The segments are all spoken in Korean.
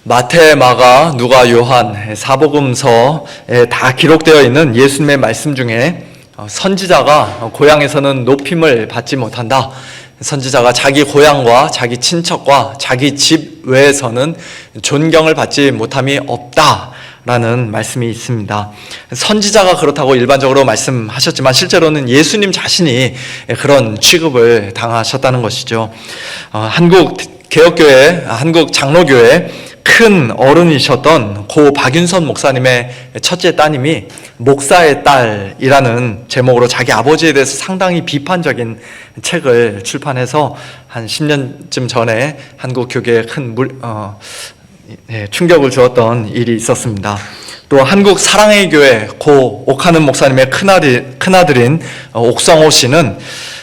마태, 마가, 누가, 요한 사복음서에 다 기록되어 있는 예수님의 말씀 중에 선지자가 고향에서는 높임을 받지 못한다. 선지자가 자기 고향과 자기 친척과 자기 집 외에서는 존경을 받지 못함이 없다라는 말씀이 있습니다. 선지자가 그렇다고 일반적으로 말씀하셨지만 실제로는 예수님 자신이 그런 취급을 당하셨다는 것이죠. 한국 개혁교회, 한국 장로교회 큰 어른이셨던 고 박윤선 목사님의 첫째 따님이 목사의 딸이라는 제목으로 자기 아버지에 대해서 상당히 비판적인 책을 출판해서 한 10년쯤 전에 한국 교계에 큰 충격을 주었던 일이 있었습니다. 또 한국 사랑의 교회 고 옥하는 목사님의 큰아들인 옥성호 씨는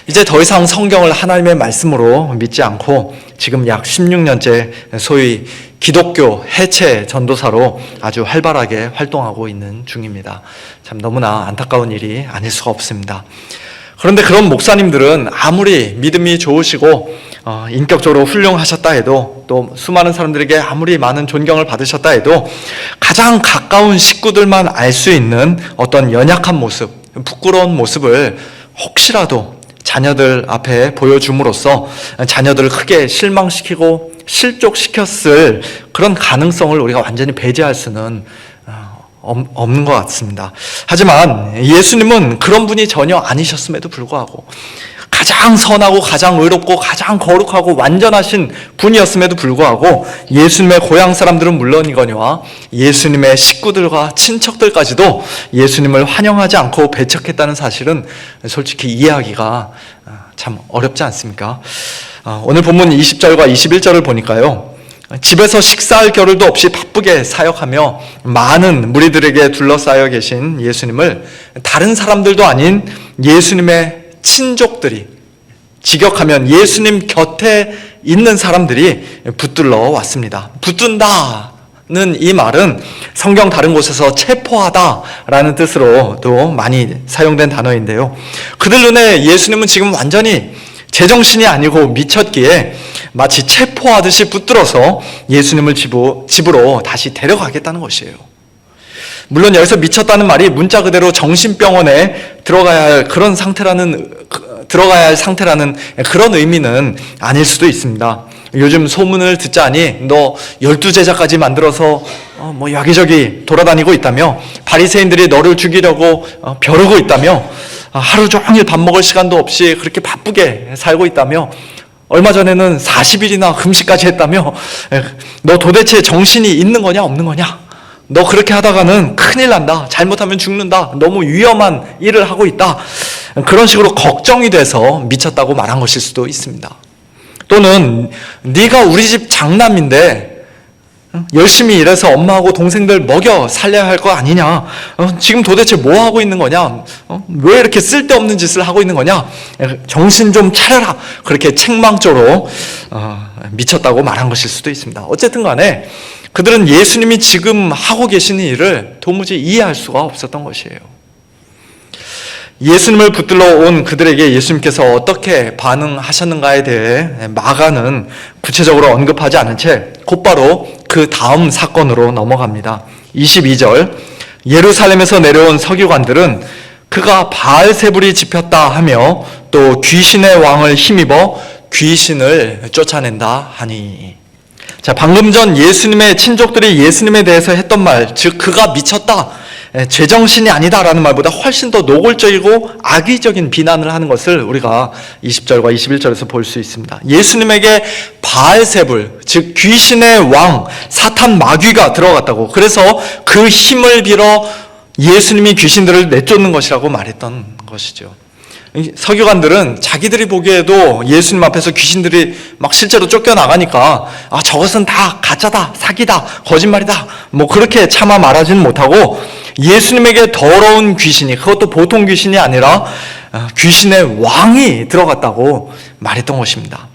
이제 더 이상 성경을 하나님의 말씀으로 믿지 않고 지금 약 16년째 소위 기독교 해체 전도사로 아주 활발하게 활동하고 있는 중입니다. 참 너무나 안타까운 일이 아닐 수가 없습니다. 그런데 그런 목사님들은 아무리 믿음이 좋으시고 인격적으로 훌륭하셨다 해도 또 수많은 사람들에게 아무리 많은 존경을 받으셨다 해도 가장 가까운 식구들만 알 수 있는 어떤 연약한 모습, 부끄러운 모습을 혹시라도 자녀들 앞에 보여줌으로써 자녀들을 크게 실망시키고 실족시켰을 그런 가능성을 우리가 완전히 배제할 수는 없는 것 같습니다. 하지만 예수님은 그런 분이 전혀 아니셨음에도 불구하고 가장 선하고 가장 의롭고 가장 거룩하고 완전하신 분이었음에도 불구하고 예수님의 고향 사람들은 물론이거니와 예수님의 식구들과 친척들까지도 예수님을 환영하지 않고 배척했다는 사실은 솔직히 이해하기가 참 어렵지 않습니까? 오늘 본문 20절과 21절을 보니까요, 집에서 식사할 겨를도 없이 바쁘게 사역하며 많은 무리들에게 둘러싸여 계신 예수님을 다른 사람들도 아닌 예수님의 친족들이, 직역하면 예수님 곁에 있는 사람들이 붙들러 왔습니다. 붙든다는 이 말은 성경 다른 곳에서 체포하다라는 뜻으로도 많이 사용된 단어인데요, 그들 눈에 예수님은 지금 완전히 제정신이 아니고 미쳤기에 마치 체포하듯이 붙들어서 예수님을 집으로 다시 데려가겠다는 것이에요. 물론 여기서 미쳤다는 말이 문자 그대로 정신병원에 들어가야 할 상태라는 그런 의미는 아닐 수도 있습니다. 요즘 소문을 듣자니 너 12제자까지 만들어서 여기저기 돌아다니고 있다며, 바리새인들이 너를 죽이려고 벼르고 있다며, 하루 종일 밥 먹을 시간도 없이 그렇게 바쁘게 살고 있다며, 얼마 전에는 40일이나 금식까지 했다며, 너 도대체 정신이 있는 거냐 없는 거냐? 너 그렇게 하다가는 큰일 난다. 잘못하면 죽는다. 너무 위험한 일을 하고 있다. 그런 식으로 걱정이 돼서 미쳤다고 말한 것일 수도 있습니다. 또는 네가 우리 집 장남인데 열심히 일해서 엄마하고 동생들 먹여 살려야 할 거 아니냐? 지금 도대체 뭐 하고 있는 거냐? 왜 이렇게 쓸데없는 짓을 하고 있는 거냐? 정신 좀 차려라. 그렇게 책망조로 미쳤다고 말한 것일 수도 있습니다. 어쨌든 간에 그들은 예수님이 지금 하고 계시는 일을 도무지 이해할 수가 없었던 것이에요. 예수님을 붙들러 온 그들에게 예수님께서 어떻게 반응하셨는가에 대해 마가는 구체적으로 언급하지 않은 채 곧바로 그 다음 사건으로 넘어갑니다. 22절, 예루살렘에서 내려온 서기관들은 그가 바알세불이 집혔다 하며 또 귀신의 왕을 힘입어 귀신을 쫓아낸다 하니. 자, 방금 전 예수님의 친족들이 예수님에 대해서 했던 말, 즉 그가 미쳤다, 제정신이 아니다라는 말보다 훨씬 더 노골적이고 악의적인 비난을 하는 것을 우리가 20절과 21절에서 볼 수 있습니다. 예수님에게 바알세불, 즉 귀신의 왕 사탄 마귀가 들어갔다고, 그래서 그 힘을 빌어 예수님이 귀신들을 내쫓는 것이라고 말했던 것이죠. 서기관들은 자기들이 보기에도 예수님 앞에서 귀신들이 막 실제로 쫓겨나가니까 저것은 다 가짜다, 사기다, 거짓말이다, 그렇게 차마 말하지는 못하고 예수님에게 더러운 귀신이, 그것도 보통 귀신이 아니라 귀신의 왕이 들어갔다고 말했던 것입니다.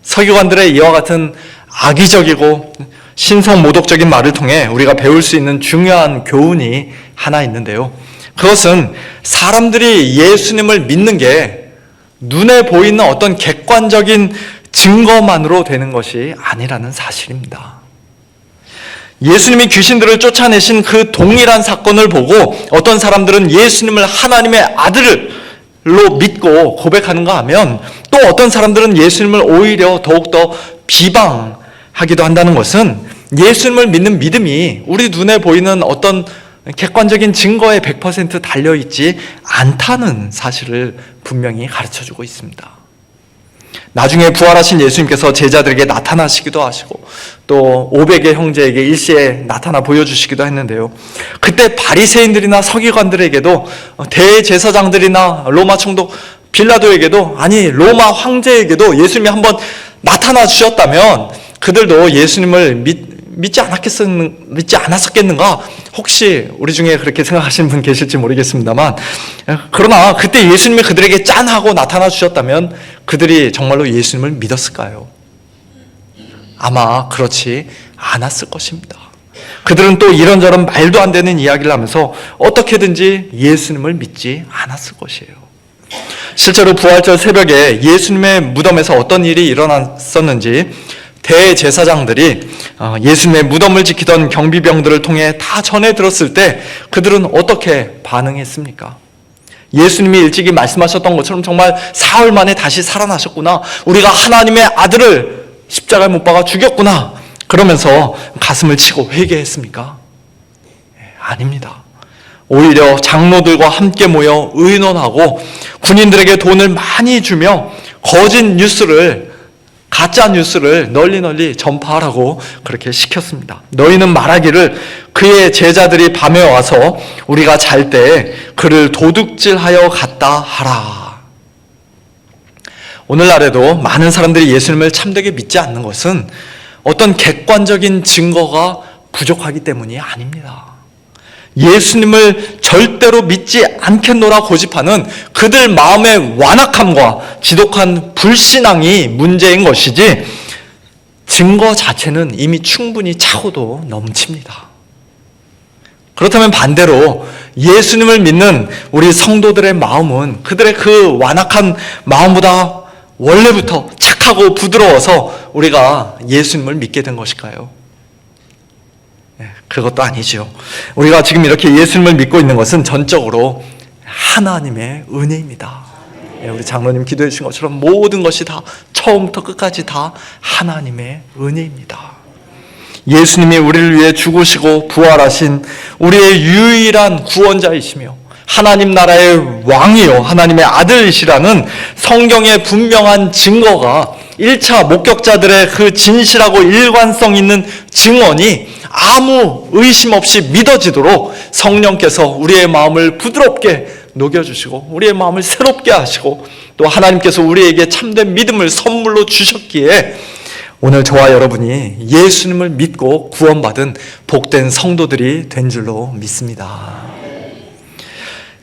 서기관들의 이와 같은 악의적이고 신성모독적인 말을 통해 우리가 배울 수 있는 중요한 교훈이 하나 있는데요, 그것은 사람들이 예수님을 믿는 게 눈에 보이는 어떤 객관적인 증거만으로 되는 것이 아니라는 사실입니다. 예수님이 귀신들을 쫓아내신 그 동일한 사건을 보고 어떤 사람들은 예수님을 하나님의 아들로 믿고 고백하는가 하면, 또 어떤 사람들은 예수님을 오히려 더욱더 비방하기도 한다는 것은, 예수님을 믿는 믿음이 우리 눈에 보이는 어떤 객관적인 증거에 100% 달려있지 않다는 사실을 분명히 가르쳐주고 있습니다. 나중에 부활하신 예수님께서 제자들에게 나타나시기도 하시고 또 500의 형제에게 일시에 나타나 보여주시기도 했는데요. 그때 바리새인들이나 서기관들에게도, 대제사장들이나 로마 총독 빌라도에게도, 아니 로마 황제에게도 예수님이 한번 나타나 주셨다면 그들도 예수님을 믿지 않았었겠는가? 혹시 우리 중에 그렇게 생각하시는 분 계실지 모르겠습니다만, 그러나 그때 예수님이 그들에게 짠 하고 나타나 주셨다면 그들이 정말로 예수님을 믿었을까요? 아마 그렇지 않았을 것입니다. 그들은 또 이런저런 말도 안 되는 이야기를 하면서 어떻게든지 예수님을 믿지 않았을 것이에요. 실제로 부활절 새벽에 예수님의 무덤에서 어떤 일이 일어났었는지 대제사장들이 예수님의 무덤을 지키던 경비병들을 통해 다 전해 들었을 때 그들은 어떻게 반응했습니까? 예수님이 일찍이 말씀하셨던 것처럼 정말 사흘 만에 다시 살아나셨구나, 우리가 하나님의 아들을 십자가에 못 박아 죽였구나, 그러면서 가슴을 치고 회개했습니까? 아닙니다. 오히려 장로들과 함께 모여 의논하고 군인들에게 돈을 많이 주며 거짓 뉴스를, 가짜 뉴스를 널리 전파하라고 그렇게 시켰습니다. 너희는 말하기를 그의 제자들이 밤에 와서 우리가 잘 때 그를 도둑질하여 갔다 하라. 오늘날에도 많은 사람들이 예수님을 참되게 믿지 않는 것은 어떤 객관적인 증거가 부족하기 때문이 아닙니다. 예수님을 절대로 믿지 않겠노라 고집하는 그들 마음의 완악함과 지독한 불신앙이 문제인 것이지, 증거 자체는 이미 충분히 차고도 넘칩니다. 그렇다면 반대로 예수님을 믿는 우리 성도들의 마음은 그들의 그 완악한 마음보다 원래부터 착하고 부드러워서 우리가 예수님을 믿게 된 것일까요? 그것도 아니죠. 우리가 지금 이렇게 예수님을 믿고 있는 것은 전적으로 하나님의 은혜입니다. 우리 장로님 기도해 주신 것처럼 모든 것이 다 처음부터 끝까지 다 하나님의 은혜입니다. 예수님이 우리를 위해 죽으시고 부활하신 우리의 유일한 구원자이시며 하나님 나라의 왕이요 하나님의 아들이시라는 성경의 분명한 증거가 1차 목격자들의 그 진실하고 일관성 있는 증언이 아무 의심 없이 믿어지도록 성령께서 우리의 마음을 부드럽게 녹여주시고 우리의 마음을 새롭게 하시고 또 하나님께서 우리에게 참된 믿음을 선물로 주셨기에 오늘 저와 여러분이 예수님을 믿고 구원받은 복된 성도들이 된 줄로 믿습니다.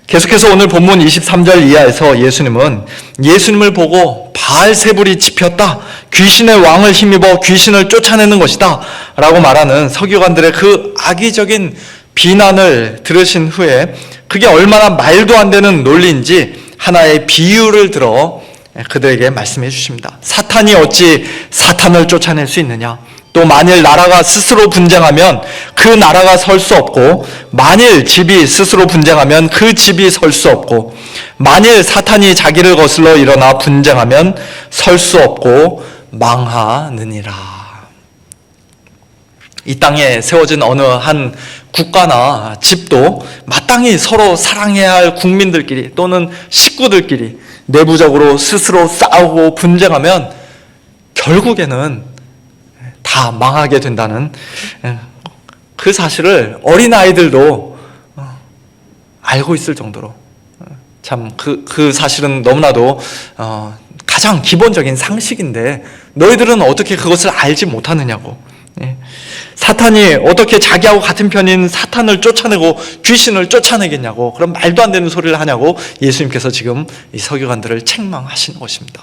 계속해서 오늘 본문 23절 이하에서 예수님을 보고 바알세불이 집혔다, 귀신의 왕을 힘입어 귀신을 쫓아내는 것이다 라고 말하는 서기관들의 그 악의적인 비난을 들으신 후에 그게 얼마나 말도 안 되는 논리인지 하나의 비유를 들어 그들에게 말씀해 주십니다. 사탄이 어찌 사탄을 쫓아낼 수 있느냐? 또 만일 나라가 스스로 분쟁하면 그 나라가 설 수 없고, 만일 집이 스스로 분쟁하면 그 집이 설 수 없고, 만일 사탄이 자기를 거슬러 일어나 분쟁하면 설 수 없고 망하느니라. 이 땅에 세워진 어느 한 국가나 집도 마땅히 서로 사랑해야 할 국민들끼리 또는 식구들끼리 내부적으로 스스로 싸우고 분쟁하면 결국에는 다 망하게 된다는 그 사실을 어린아이들도 알고 있을 정도로 참 그 사실은 너무나도 가장 기본적인 상식인데 너희들은 어떻게 그것을 알지 못하느냐고. 사탄이 어떻게 자기하고 같은 편인 사탄을 쫓아내고 귀신을 쫓아내겠냐고, 그런 말도 안 되는 소리를 하냐고 예수님께서 지금 이 서기관들을 책망하시는 것입니다.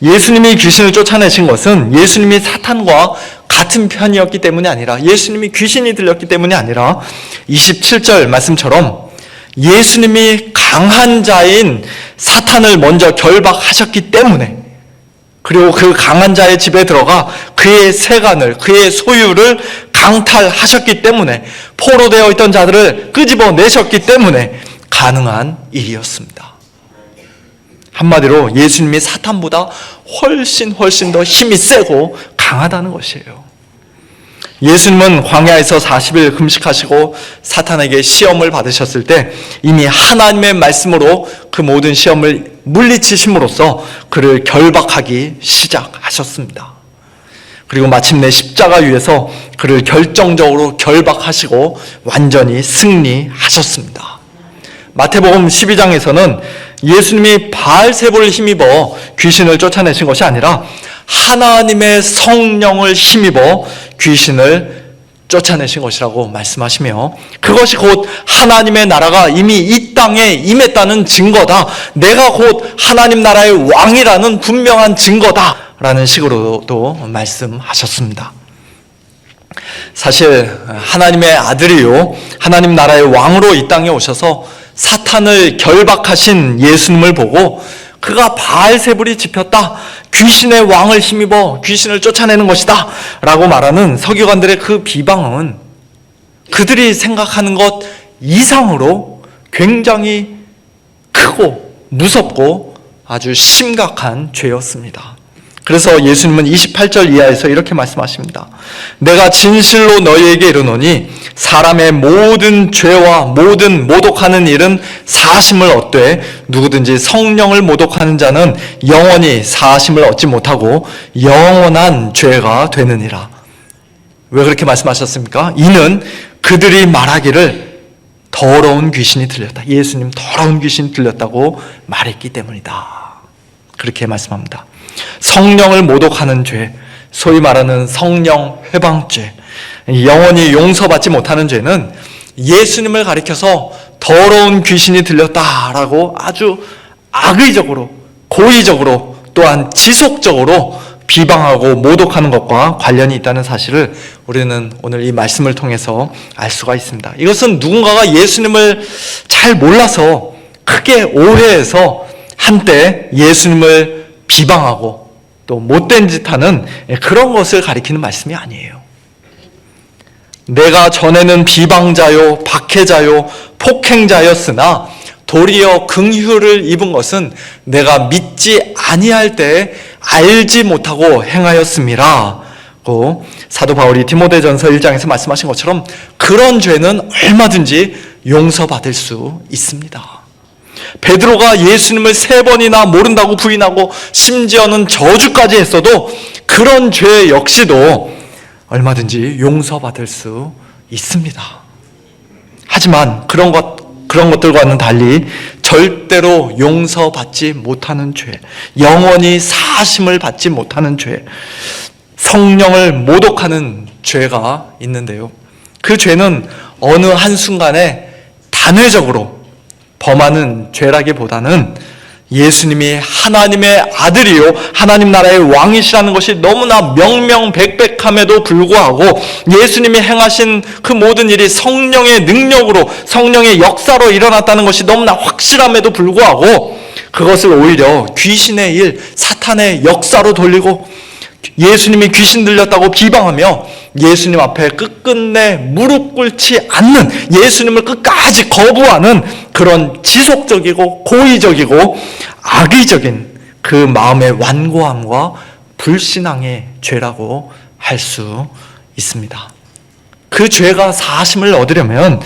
예수님이 귀신을 쫓아내신 것은 예수님이 사탄과 같은 편이었기 때문이 아니라, 예수님이 귀신이 들렸기 때문이 아니라 27절 말씀처럼 예수님이 강한 자인 사탄을 먼저 결박하셨기 때문에 그리고 그 강한 자의 집에 들어가 그의 세간을, 그의 소유를 강탈하셨기 때문에, 포로되어 있던 자들을 끄집어내셨기 때문에 가능한 일이었습니다. 한마디로 예수님이 사탄보다 훨씬 더 힘이 세고 강하다는 것이에요. 예수님은 광야에서 40일 금식하시고 사탄에게 시험을 받으셨을 때 이미 하나님의 말씀으로 그 모든 시험을 물리치심으로써 그를 결박하기 시작하셨습니다. 그리고 마침내 십자가 위에서 그를 결정적으로 결박하시고 완전히 승리하셨습니다. 마태복음 12장에서는 예수님이 바알세불을 힘입어 귀신을 쫓아내신 것이 아니라 하나님의 성령을 힘입어 귀신을 쫓아내신 것이라고 말씀하시며, 그것이 곧 하나님의 나라가 이미 이 땅에 임했다는 증거다, 내가 곧 하나님 나라의 왕이라는 분명한 증거다라는 식으로도 말씀하셨습니다. 사실 하나님의 아들이요 하나님 나라의 왕으로 이 땅에 오셔서 사탄을 결박하신 예수님을 보고 그가 바알세불이 집혔다, 귀신의 왕을 힘입어 귀신을 쫓아내는 것이다 라고 말하는 서기관들의 그 비방은 그들이 생각하는 것 이상으로 굉장히 크고 무섭고 아주 심각한 죄였습니다. 그래서 예수님은 28절 이하에서 이렇게 말씀하십니다. 내가 진실로 너희에게 이르노니 사람의 모든 죄와 모든 모독하는 일은 사하심을 얻되 누구든지 성령을 모독하는 자는 영원히 사하심을 얻지 못하고 영원한 죄가 되느니라. 왜 그렇게 말씀하셨습니까? 이는 그들이 말하기를 더러운 귀신이 들렸다, 예수님 더러운 귀신이 들렸다고 말했기 때문이다. 그렇게 말씀합니다. 성령을 모독하는 죄, 소위 말하는 성령 회방죄, 영원히 용서받지 못하는 죄는 예수님을 가리켜서 더러운 귀신이 들렸다라고 아주 악의적으로, 고의적으로, 또한 지속적으로 비방하고 모독하는 것과 관련이 있다는 사실을 우리는 오늘 이 말씀을 통해서 알 수가 있습니다. 이것은 누군가가 예수님을 잘 몰라서 크게 오해해서 한때 예수님을 비방하고 또 못된 짓 하는 그런 것을 가리키는 말씀이 아니에요. 내가 전에는 비방자요 박해자요 폭행자였으나 도리어 긍휼을 입은 것은 내가 믿지 아니할 때에 알지 못하고 행하였음이라 고 사도 바울이 디모데전서 1장에서 말씀하신 것처럼 그런 죄는 얼마든지 용서받을 수 있습니다. 베드로가 예수님을 3번이나 모른다고 부인하고 심지어는 저주까지 했어도 그런 죄 역시도 얼마든지 용서받을 수 있습니다. 하지만 그런 것들과는 달리 절대로 용서받지 못하는 죄, 영원히 사하심을 받지 못하는 죄, 성령을 모독하는 죄가 있는데요. 그 죄는 어느 한순간에 단회적으로 범하는 죄라기보다는 예수님이 하나님의 아들이요 하나님 나라의 왕이시라는 것이 너무나 명명백백함에도 불구하고 예수님이 행하신 그 모든 일이 성령의 능력으로, 성령의 역사로 일어났다는 것이 너무나 확실함에도 불구하고 그것을 오히려 귀신의 일, 사탄의 역사로 돌리고 예수님이 귀신 들렸다고 비방하며 예수님 앞에 끝끝내 무릎 꿇지 않는, 예수님을 끝까지 거부하는 그런 지속적이고 고의적이고 악의적인 그 마음의 완고함과 불신앙의 죄라고 할 수 있습니다. 그 죄가 사하심을 얻으려면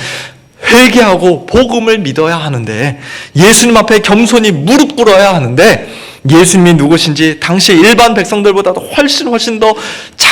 회개하고 복음을 믿어야 하는데, 예수님 앞에 겸손히 무릎 꿇어야 하는데, 예수님이 누구신지 당시 일반 백성들보다도 훨씬 더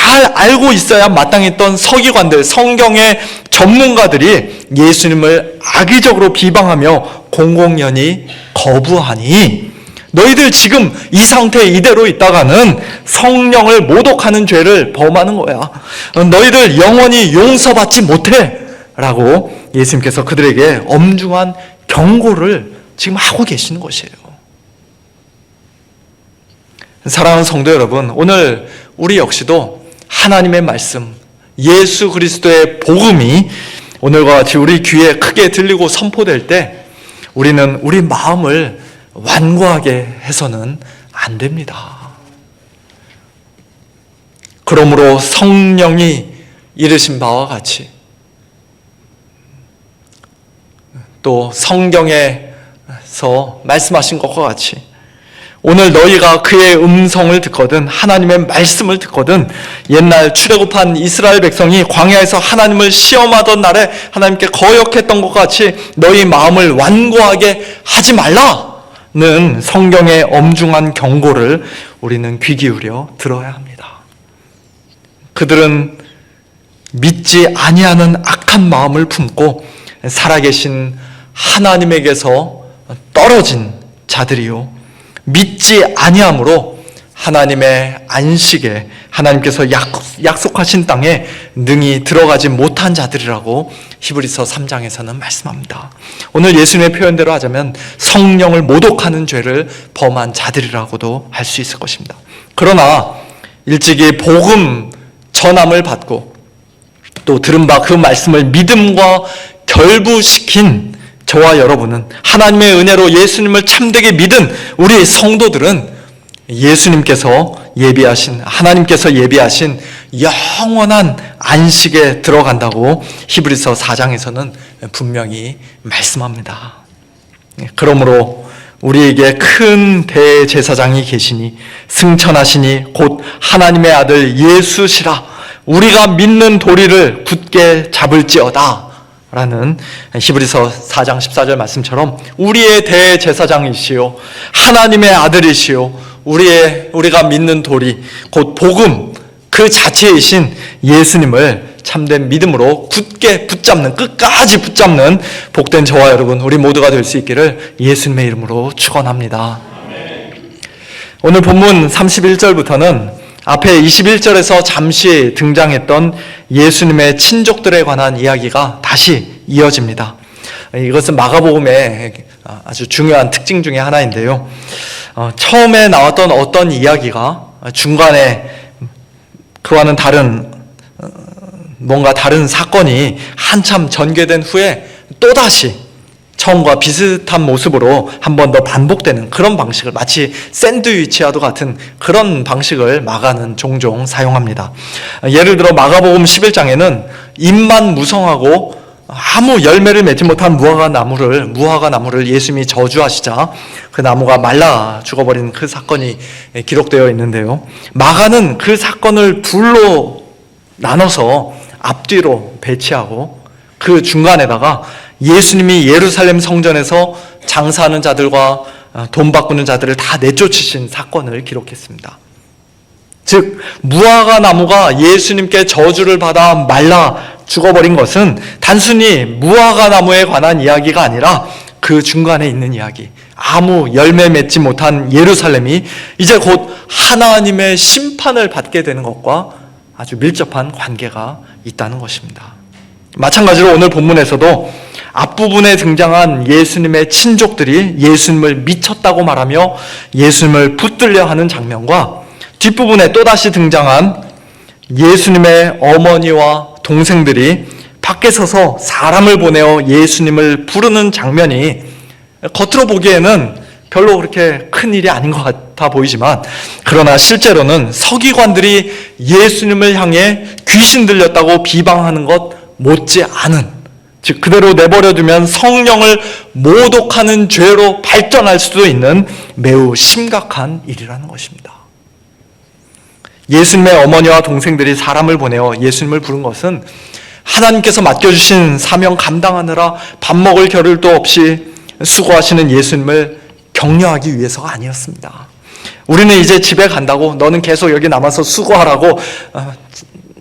잘 알고 있어야 마땅했던 서기관들, 성경의 전문가들이 예수님을 악의적으로 비방하며 공공연히 거부하니 너희들 지금 이 상태 이대로 있다가는 성령을 모독하는 죄를 범하는 거야. 너희들 영원히 용서받지 못해 라고 예수님께서 그들에게 엄중한 경고를 지금 하고 계시는 것이에요. 사랑하는 성도 여러분, 오늘 우리 역시도 하나님의 말씀, 예수 그리스도의 복음이 오늘과 같이 우리 귀에 크게 들리고 선포될 때 우리는 우리 마음을 완고하게 해서는 안 됩니다. 그러므로 성령이 이르신 바와 같이 또 성경에서 말씀하신 것과 같이 오늘 너희가 그의 음성을 듣거든 하나님의 말씀을 듣거든 옛날 출애굽한 이스라엘 백성이 광야에서 하나님을 시험하던 날에 하나님께 거역했던 것 같이 너희 마음을 완고하게 하지 말라는 성경의 엄중한 경고를 우리는 귀 기울여 들어야 합니다. 그들은 믿지 아니하는 악한 마음을 품고 살아계신 하나님에게서 떨어진 자들이요 믿지 아니함으로 하나님의 안식에 하나님께서 약속하신 땅에 능히 들어가지 못한 자들이라고 히브리서 3장에서는 말씀합니다. 오늘 예수님의 표현대로 하자면 성령을 모독하는 죄를 범한 자들이라고도 할 수 있을 것입니다. 그러나 일찍이 복음 전함을 받고 또 들은 바 그 말씀을 믿음과 결부시킨 저와 여러분은 하나님의 은혜로 예수님을 참되게 믿은 우리 성도들은 하나님께서 예비하신 영원한 안식에 들어간다고 히브리서 4장에서는 분명히 말씀합니다. 그러므로 우리에게 큰 대제사장이 계시니 승천하시니 곧 하나님의 아들 예수시라 우리가 믿는 도리를 굳게 잡을지어다 라는 히브리서 4장 14절 말씀처럼 우리의 대제사장이시요 하나님의 아들이시요 우리가 믿는 도리 곧 복음 그 자체이신 예수님을 참된 믿음으로 굳게 붙잡는 끝까지 붙잡는 복된 저와 여러분 우리 모두가 될 수 있기를 예수님의 이름으로 축원합니다. 오늘 본문 31절부터는 앞에 21절에서 잠시 등장했던 예수님의 친족들에 관한 이야기가 다시 이어집니다. 이것은 마가복음의 아주 중요한 특징 중에 하나인데요. 처음에 나왔던 어떤 이야기가 중간에 그와는 뭔가 다른 사건이 한참 전개된 후에 또다시 처음과 비슷한 모습으로 한 번 더 반복되는 그런 방식을 마치 샌드위치와도 같은 그런 방식을 마가는 종종 사용합니다. 예를 들어 마가복음 11장에는 잎만 무성하고 아무 열매를 맺지 못한 무화과 나무를 예수님이 저주하시자 그 나무가 말라 죽어버린 그 사건이 기록되어 있는데요. 마가는 그 사건을 둘로 나눠서 앞뒤로 배치하고 그 중간에다가 예수님이 예루살렘 성전에서 장사하는 자들과 돈 바꾸는 자들을 다 내쫓으신 사건을 기록했습니다. 즉 무화과 나무가 예수님께 저주를 받아 말라 죽어버린 것은 단순히 무화과 나무에 관한 이야기가 아니라 그 중간에 있는 이야기, 아무 열매 맺지 못한 예루살렘이 이제 곧 하나님의 심판을 받게 되는 것과 아주 밀접한 관계가 있다는 것입니다. 마찬가지로 오늘 본문에서도 앞부분에 등장한 예수님의 친족들이 예수님을 미쳤다고 말하며 예수님을 붙들려 하는 장면과 뒷부분에 또다시 등장한 예수님의 어머니와 동생들이 밖에 서서 사람을 보내어 예수님을 부르는 장면이 겉으로 보기에는 별로 그렇게 큰 일이 아닌 것 같아 보이지만 그러나 실제로는 서기관들이 예수님을 향해 귀신 들렸다고 비방하는 것 못지 않은, 즉 그대로 내버려두면 성령을 모독하는 죄로 발전할 수도 있는 매우 심각한 일이라는 것입니다. 예수님의 어머니와 동생들이 사람을 보내어 예수님을 부른 것은 하나님께서 맡겨주신 사명 감당하느라 밥 먹을 겨를도 없이 수고하시는 예수님을 격려하기 위해서가 아니었습니다. 우리는 이제 집에 간다고 너는 계속 여기 남아서 수고하라고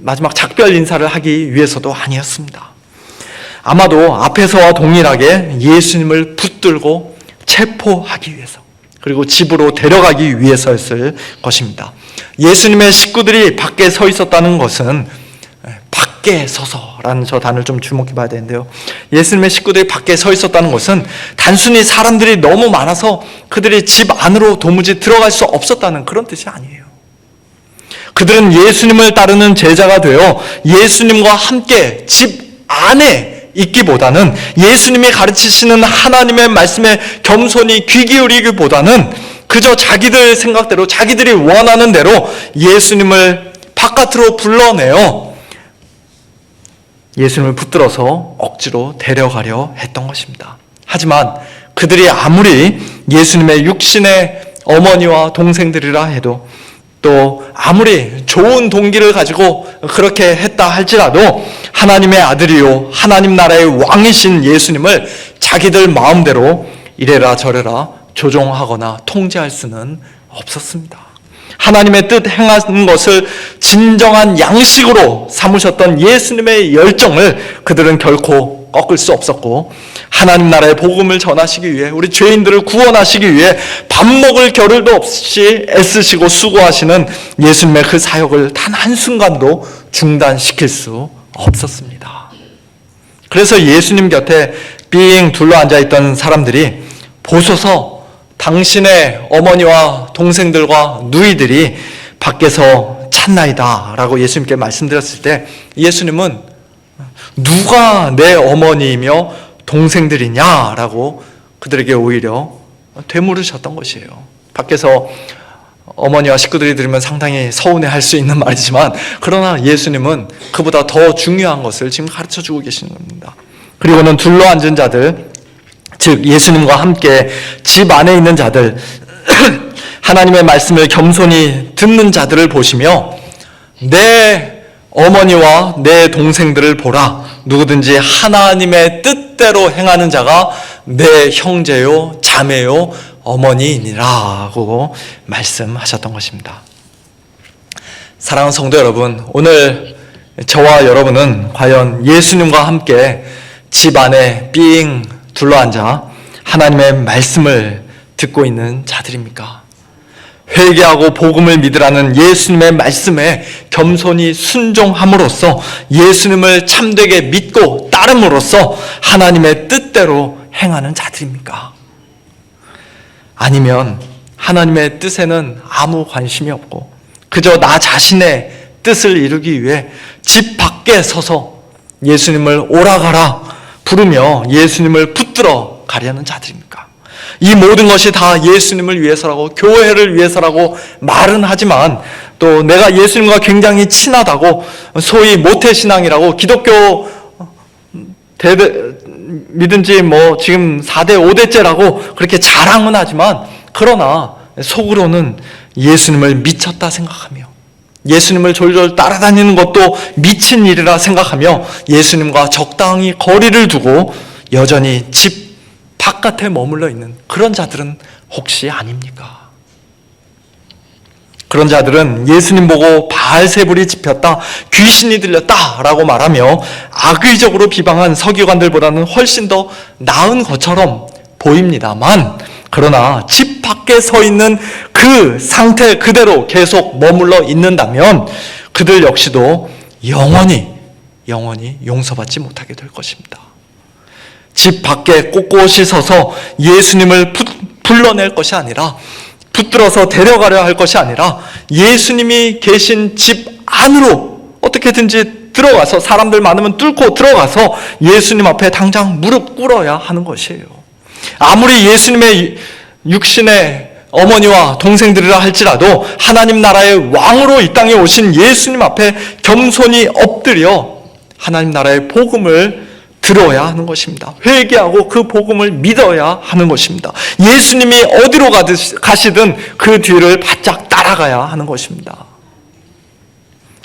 마지막 작별 인사를 하기 위해서도 아니었습니다. 아마도 앞에서와 동일하게 예수님을 붙들고 체포하기 위해서, 그리고 집으로 데려가기 위해서였을 것입니다. 예수님의 식구들이 밖에 서 있었다는 것은, 밖에 서서라는 저 단어를 좀 주목해 봐야 되는데요, 예수님의 식구들이 밖에 서 있었다는 것은 단순히 사람들이 너무 많아서 그들이 집 안으로 도무지 들어갈 수 없었다는 그런 뜻이 아니에요. 그들은 예수님을 따르는 제자가 되어 예수님과 함께 집 안에 있기보다는, 예수님이 가르치시는 하나님의 말씀에 겸손히 귀 기울이기보다는 그저 자기들 생각대로 자기들이 원하는 대로 예수님을 바깥으로 불러내어 예수님을 붙들어서 억지로 데려가려 했던 것입니다. 하지만 그들이 아무리 예수님의 육신의 어머니와 동생들이라 해도 또 아무리 좋은 동기를 가지고 그렇게 했다 할지라도 하나님의 아들이요 하나님 나라의 왕이신 예수님을 자기들 마음대로 이래라 저래라 조종하거나 통제할 수는 없었습니다. 하나님의 뜻 행하는 것을 진정한 양식으로 삼으셨던 예수님의 열정을 그들은 결코 꺾을 수 없었고, 하나님 나라의 복음을 전하시기 위해, 우리 죄인들을 구원하시기 위해 밥 먹을 겨를도 없이 애쓰시고 수고하시는 예수님의 그 사역을 단 한순간도 중단시킬 수 없었습니다. 그래서 예수님 곁에 삥 둘러앉아 있던 사람들이 보소서 당신의 어머니와 동생들과 누이들이 밖에서 찾나이다 라고 예수님께 말씀드렸을 때 예수님은 누가 내 어머니이며 동생들이냐 라고 그들에게 오히려 되물으셨던 것이에요. 밖에서 어머니와 식구들이 들으면 상당히 서운해할 수 있는 말이지만 그러나 예수님은 그보다 더 중요한 것을 지금 가르쳐주고 계시는 겁니다. 그리고는 둘러앉은 자들, 즉 예수님과 함께 집 안에 있는 자들, 하나님의 말씀을 겸손히 듣는 자들을 보시며 내 어머니와 내 동생들을 보라. 누구든지 하나님의 뜻대로 행하는 자가 내 형제요 자매요 어머니이니라고 말씀하셨던 것입니다. 사랑하는 성도 여러분, 오늘 저와 여러분은 과연 예수님과 함께 집 안에 삥 둘러앉아 하나님의 말씀을 듣고 있는 자들입니까? 회개하고 복음을 믿으라는 예수님의 말씀에 겸손히 순종함으로써 예수님을 참되게 믿고 따름으로써 하나님의 뜻대로 행하는 자들입니까? 아니면 하나님의 뜻에는 아무 관심이 없고 그저 나 자신의 뜻을 이루기 위해 집 밖에 서서 예수님을 오라가라 부르며 예수님을 붙들어 가려는 자들입니까? 이 모든 것이 다 예수님을 위해서라고, 교회를 위해서라고 말은 하지만 또 내가 예수님과 굉장히 친하다고, 소위 모태신앙이라고, 기독교 믿은지 지금 4대 5대째라고 그렇게 자랑은 하지만 그러나 속으로는 예수님을 미쳤다 생각하며 예수님을 졸졸 따라다니는 것도 미친 일이라 생각하며 예수님과 적당히 거리를 두고 여전히 집 바깥에 머물러 있는 그런 자들은 혹시 아닙니까? 그런 자들은 예수님 보고 바알세불이 집혔다, 귀신이 들렸다 라고 말하며 악의적으로 비방한 서기관들보다는 훨씬 더 나은 것처럼 보입니다만, 그러나 집 밖에 서 있는 그 상태 그대로 계속 머물러 있는다면 그들 역시도 영원히 용서받지 못하게 될 것입니다. 집 밖에 꼿꼿이 서서 예수님을 불러낼 것이 아니라, 붙들어서 데려가려 할 것이 아니라 예수님이 계신 집 안으로 어떻게든지 들어가서, 사람들 많으면 뚫고 들어가서 예수님 앞에 당장 무릎 꿇어야 하는 것이에요. 아무리 예수님의 육신의 어머니와 동생들이라 할지라도 하나님 나라의 왕으로 이 땅에 오신 예수님 앞에 겸손히 엎드려 하나님 나라의 복음을 들어야 하는 것입니다. 회개하고 그 복음을 믿어야 하는 것입니다. 예수님이 어디로 가시든 그 뒤를 바짝 따라가야 하는 것입니다.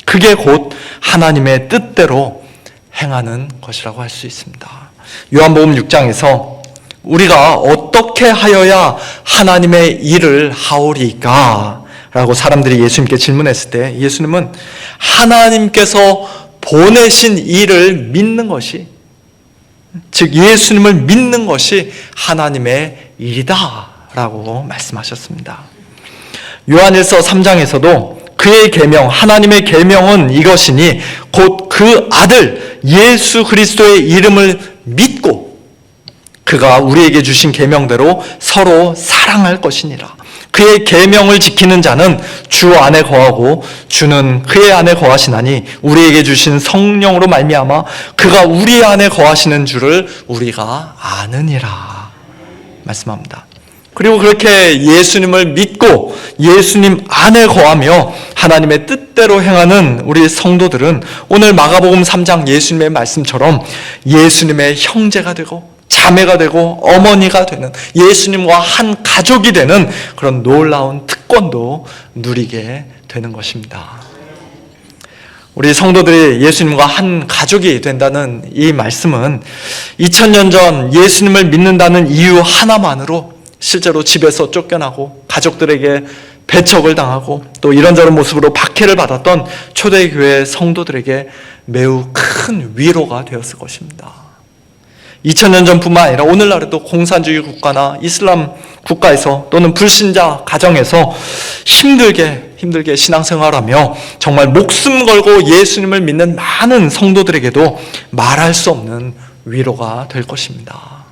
그게 곧 하나님의 뜻대로 행하는 것이라고 할 수 있습니다. 요한복음 6장에서 우리가 어떻게 하여야 하나님의 일을 하오리까? 라고 사람들이 예수님께 질문했을 때 예수님은 하나님께서 보내신 일을 믿는 것이, 즉 예수님을 믿는 것이 하나님의 일이다 라고 말씀하셨습니다. 요한일서 3장에서도 그의 계명, 하나님의 계명은 이것이니 곧 그 아들 예수 그리스도의 이름을 믿고 그가 우리에게 주신 계명대로 서로 사랑할 것이니라. 그의 계명을 지키는 자는 주 안에 거하고 주는 그의 안에 거하시나니 우리에게 주신 성령으로 말미암아 그가 우리 안에 거하시는 줄을 우리가 아느니라 말씀합니다. 그리고 그렇게 예수님을 믿고 예수님 안에 거하며 하나님의 뜻대로 행하는 우리 성도들은 오늘 마가복음 3장 예수님의 말씀처럼 예수님의 형제가 되고 자매가 되고 어머니가 되는, 예수님과 한 가족이 되는 그런 놀라운 특권도 누리게 되는 것입니다. 우리 성도들이 예수님과 한 가족이 된다는 이 말씀은 2000년 전 예수님을 믿는다는 이유 하나만으로 실제로 집에서 쫓겨나고 가족들에게 배척을 당하고 또 이런저런 모습으로 박해를 받았던 초대교회 성도들에게 매우 큰 위로가 되었을 것입니다. 2000년 전뿐만 아니라 오늘날에도 공산주의 국가나 이슬람 국가에서 또는 불신자 가정에서 힘들게 신앙생활하며 정말 목숨 걸고 예수님을 믿는 많은 성도들에게도 말할 수 없는 위로가 될 것입니다.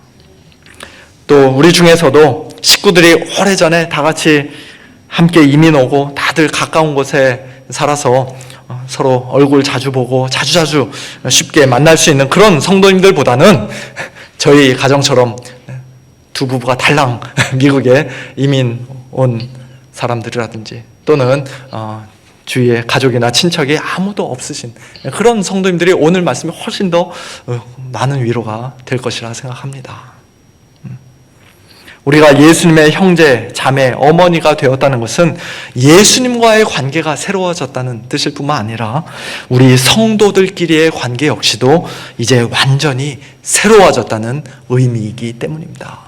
또 우리 중에서도 식구들이 오래전에 다 같이 함께 이민 오고 다들 가까운 곳에 살아서 서로 얼굴 자주 보고 자주자주 쉽게 만날 수 있는 그런 성도님들보다는 저희 가정처럼 두 부부가 달랑 미국에 이민 온 사람들이라든지 또는 주위에 가족이나 친척이 아무도 없으신 그런 성도님들이 오늘 말씀이 훨씬 더 많은 위로가 될 것이라 생각합니다. 우리가 예수님의 형제, 자매, 어머니가 되었다는 것은 예수님과의 관계가 새로워졌다는 뜻일 뿐만 아니라 우리 성도들끼리의 관계 역시도 이제 완전히 새로워졌다는 의미이기 때문입니다.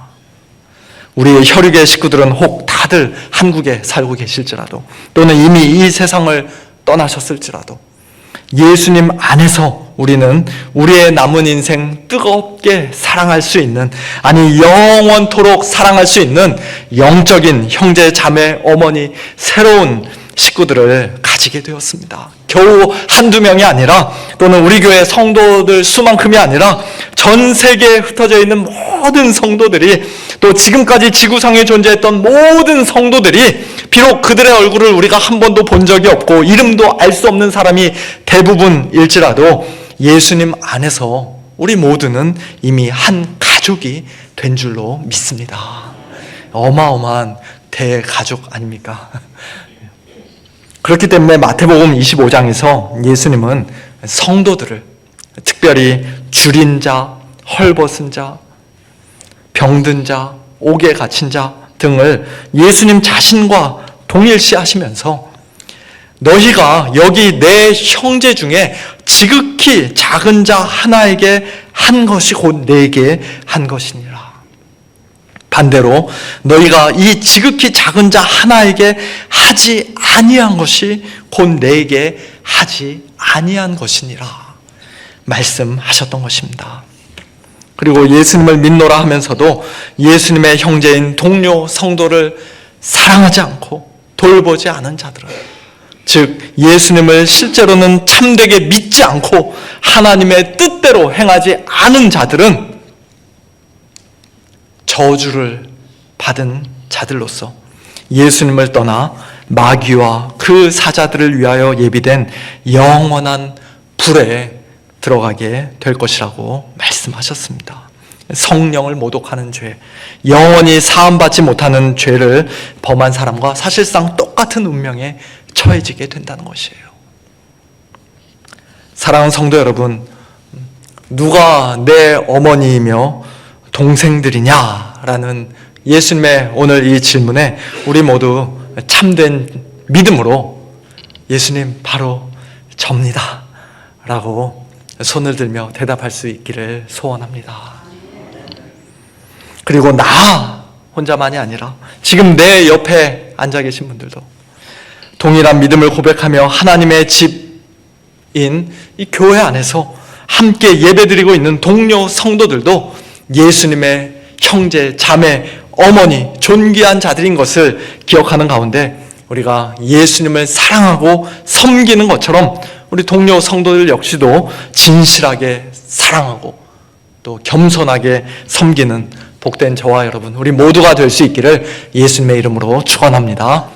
우리 혈육의 식구들은 혹 다들 한국에 살고 계실지라도 또는 이미 이 세상을 떠나셨을지라도 예수님 안에서 우리는 우리의 남은 인생 뜨겁게 사랑할 수 있는, 아니 영원토록 사랑할 수 있는 영적인 형제, 자매, 어머니, 새로운 식구들을 가지게 되었습니다. 겨우 한두 명이 아니라 또는 우리 교회 성도들 수만큼이 아니라 전 세계에 흩어져 있는 모든 성도들이 또 지금까지 지구상에 존재했던 모든 성도들이 비록 그들의 얼굴을 우리가 한 번도 본 적이 없고 이름도 알 수 없는 사람이 대부분일지라도 예수님 안에서 우리 모두는 이미 한 가족이 된 줄로 믿습니다. 어마어마한 대가족 아닙니까? 그렇기 때문에 마태복음 25장에서 예수님은 성도들을 특별히 줄인 자, 헐벗은 자, 병든 자, 옥에 갇힌 자 등을 예수님 자신과 동일시하시면서 너희가 여기 내 형제 중에 지극히 작은 자 하나에게 한 것이 곧 내게 한 것이니라. 반대로 너희가 이 지극히 작은 자 하나에게 하지 아니한 것이 곧 내게 하지 아니한 것이니라 말씀하셨던 것입니다. 그리고 예수님을 믿노라 하면서도 예수님의 형제인 동료 성도를 사랑하지 않고 돌보지 않은 자들은, 즉 예수님을 실제로는 참되게 믿지 않고 하나님의 뜻대로 행하지 않은 자들은 저주를 받은 자들로서 예수님을 떠나 마귀와 그 사자들을 위하여 예비된 영원한 불에 들어가게 될 것이라고 말씀하셨습니다. 성령을 모독하는 죄, 영원히 사함받지 못하는 죄를 범한 사람과 사실상 똑같은 운명에 처해지게 된다는 것이에요. 사랑하는 성도 여러분, 누가 내 어머니이며 동생들이냐라는 예수님의 오늘 이 질문에 우리 모두 참된 믿음으로 예수님 바로 접니다 라고 손을 들며 대답할 수 있기를 소원합니다. 그리고 나 혼자만이 아니라 지금 내 옆에 앉아 계신 분들도 동일한 믿음을 고백하며 하나님의 집인 이 교회 안에서 함께 예배드리고 있는 동료 성도들도 예수님의 형제, 자매, 어머니, 존귀한 자들인 것을 기억하는 가운데 우리가 예수님을 사랑하고 섬기는 것처럼 우리 동료 성도들 역시도 진실하게 사랑하고 또 겸손하게 섬기는 복된 저와 여러분, 우리 모두가 될 수 있기를 예수님의 이름으로 축원합니다.